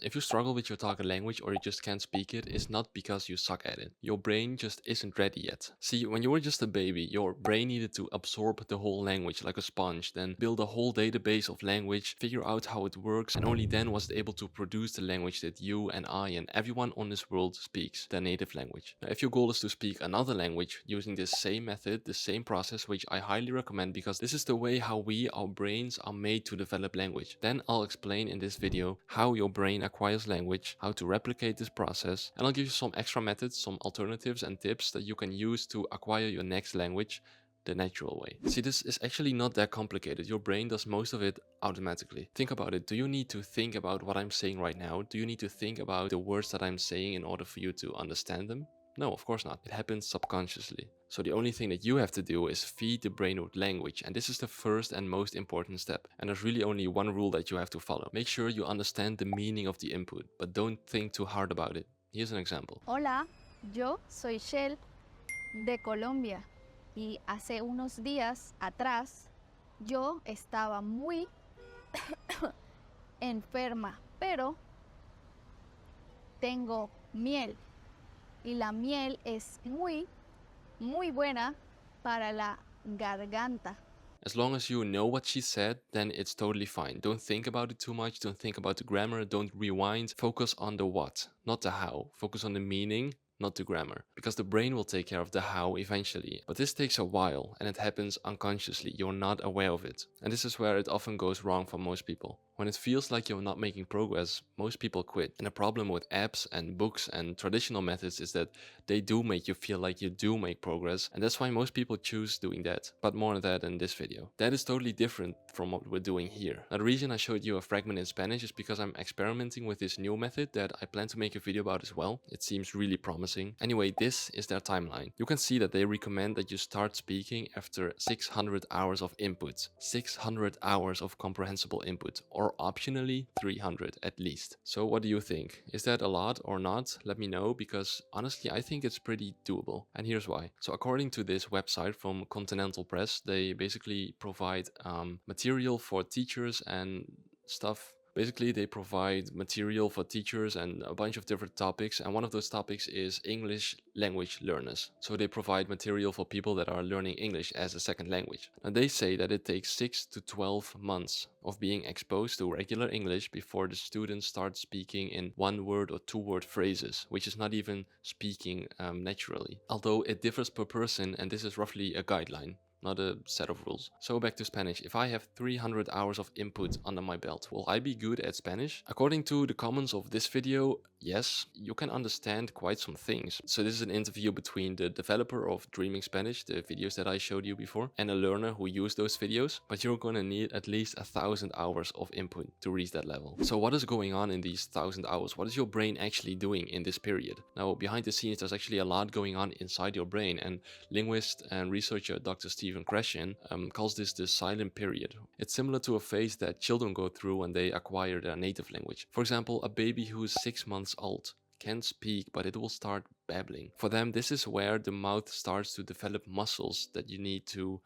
If you struggle with your target language or you just can't speak it, it's not because you suck at it. Your brain just isn't ready yet. See, when you were just a baby, your brain needed to absorb the whole language like a sponge, then build a whole database of language, figure out how it works, and only then was it able to produce the language that you and I and everyone on this world speaks, their native language. Now, if your goal is to speak another language using this same method, the same process, which I highly recommend because this is the way how our brains are made to develop language, then I'll explain in this video how your brain acquires language, how to replicate this process, and I'll give you some extra methods, some alternatives and tips that you can use to acquire your next language the natural way. See, this is actually not that complicated. Your brain does most of it automatically. Think about it. Do you need to think about what I'm saying right now? Do you need to think about the words that I'm saying in order for you to understand them? No, of course not. It happens subconsciously. So the only thing that you have to do is feed the brain with language, and this is the first and most important step. And there's really only one rule that you have to follow. Make sure you understand the meaning of the input, but don't think too hard about it. Here's an example. Hola, yo soy Shell de Colombia y hace unos días atrás yo estaba muy enferma, pero tengo miel y la miel es muy buena para la garganta. As long as you know what she said, then it's totally fine. Don't think about it too much, don't think about the grammar, don't rewind. Focus on the what, not the how. Focus on the meaning, not the grammar. Because the brain will take care of the how eventually. But this takes a while, and it happens unconsciously. You're not aware of it. And this is where it often goes wrong for most people. When it feels like you're not making progress, most people quit. And the problem with apps and books and traditional methods is that they do make you feel like you do make progress, and that's why most people choose doing that. But more on that in this video. That is totally different from what we're doing here. Now, the reason I showed you a fragment in Spanish is because I'm experimenting with this new method that I plan to make a video about as well. It seems really promising. Anyway, this is their timeline. You can see that they recommend that you start speaking after 600 hours of input. 600 hours of comprehensible input, or optionally 300 at least. So what do you think? Is that a lot or not? Let me know, because honestly I think it's pretty doable, and here's why. So according to this website from Continental Press, they basically provide material for teachers and stuff. Basically, they provide material for teachers and a bunch of different topics, and one of those topics is English language learners. So they provide material for people that are learning English as a second language. And they say that it takes 6 to 12 months of being exposed to regular English before the students start speaking in one-word or two-word phrases, which is not even speaking naturally. Although it differs per person, and this is roughly a guideline, not a set of rules. So back to Spanish. If I have 300 hours of input under my belt, will I be good at Spanish? According to the comments of this video, yes, you can understand quite some things. So this is an interview between the developer of Dreaming Spanish, the videos that I showed you before, and a learner who used those videos, but you're gonna need at least 1,000 hours of input to reach that level. So what is going on in these 1,000 hours? What is your brain actually doing in this period? Now, behind the scenes, there's actually a lot going on inside your brain, and linguist and researcher Dr. Stephen Krashen calls this the silent period. It's similar to a phase that children go through when they acquire their native language. For example, a baby who's 6 months old can't speak, but it will start babbling. For them, this is where the mouth starts to develop muscles that you need to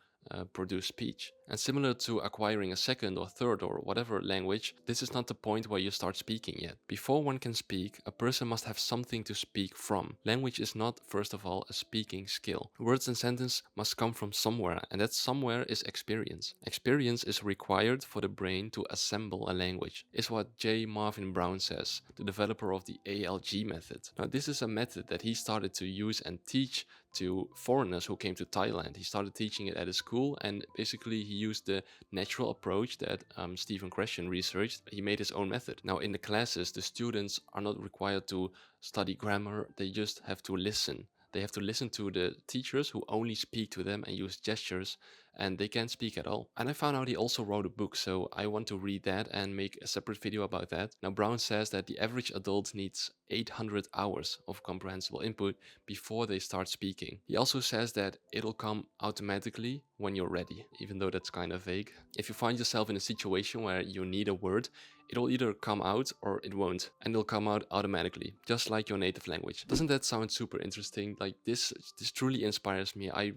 produce speech. And similar to acquiring a second or third or whatever language, this is not the point where you start speaking yet. Before one can speak, a person must have something to speak from. Language is not, first of all, a speaking skill. Words and sentences must come from somewhere, and that somewhere is experience. Experience is required for the brain to assemble a language, is what J. Marvin Brown says, the developer of the ALG method. Now, this is a method that he started to use and teach to foreigners who came to Thailand. He started teaching it at a school, and basically he used the natural approach that Stephen Krashen researched. He made his own method. Now, in the classes, the students are not required to study grammar, they just have to listen. They have to listen to the teachers who only speak to them and use gestures, and they can't speak at all. And I found out he also wrote a book, so I want to read that and make a separate video about that. Now, Brown says that the average adult needs 800 hours of comprehensible input before they start speaking. He also says that it'll come automatically when you're ready, even though that's kind of vague. If you find yourself in a situation where you need a word, it'll either come out or it won't, and it'll come out automatically, just like your native language. Doesn't that sound super interesting? Like this truly inspires me. I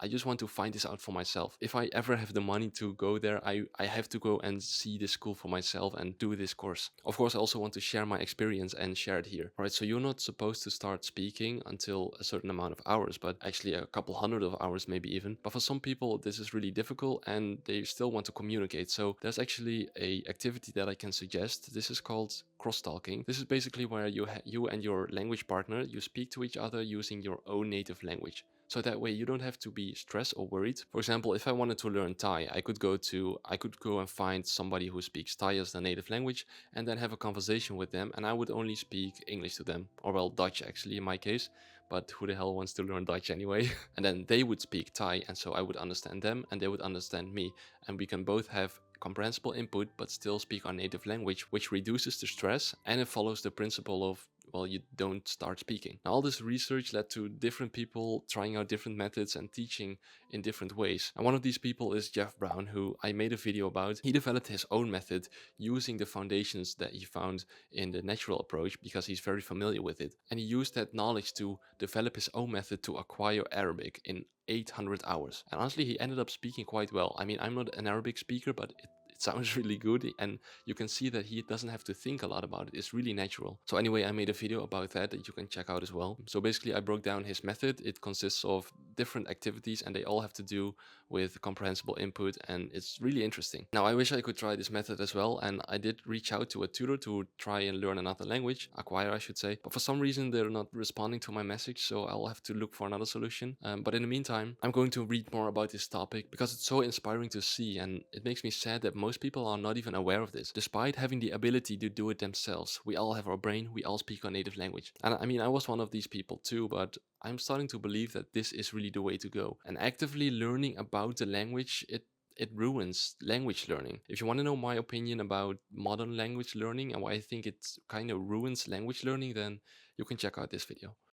just want to find this out for myself. If I ever have the money to go there, I have to go and see this school for myself and do this course. Of course, I also want to share my experience and share it here. Right, so you're not supposed to start speaking until a certain amount of hours, but actually a couple hundred of hours, maybe even. But for some people, this is really difficult and they still want to communicate. So there's actually a activity that I can suggest. This is called crosstalking. This is basically where you and your language partner, you speak to each other using your own native language. So that way you don't have to be stressed or worried. For example, if I wanted to learn Thai, I could go and find somebody who speaks Thai as their native language and then have a conversation with them, and I would only speak English to them, or well, Dutch actually in my case, but who the hell wants to learn Dutch anyway? And then they would speak Thai, and so I would understand them and they would understand me, and we can both have comprehensible input but still speak our native language, which reduces the stress, and it follows the principle of, well, you don't start speaking. Now, all this research led to different people trying out different methods and teaching in different ways. And one of these people is Jeff Brown, who I made a video about. He developed his own method using the foundations that he found in the natural approach because he's very familiar with it. And he used that knowledge to develop his own method to acquire Arabic in 800 hours. And honestly, he ended up speaking quite well. I mean, I'm not an Arabic speaker, but it sounds really good, and you can see that he doesn't have to think a lot about it. It's really natural. So anyway, I made a video about that you can check out as well. So basically I broke down his method. It consists of different activities and they all have to do with comprehensible input, and it's really interesting. Now, I wish I could try this method as well, and I did reach out to a tutor to try and learn another language, acquire I should say, but for some reason they're not responding to my message, so I'll have to look for another solution. But in the meantime, I'm going to read more about this topic because it's so inspiring to see, and it makes me sad that most people are not even aware of this, despite having the ability to do it themselves. We all have our brain, we all speak our native language. And I mean, I was one of these people too, but I'm starting to believe that this is really the way to go. And actively learning about the language, it ruins language learning. If you want to know my opinion about modern language learning and why I think it kind of ruins language learning, then you can check out this video.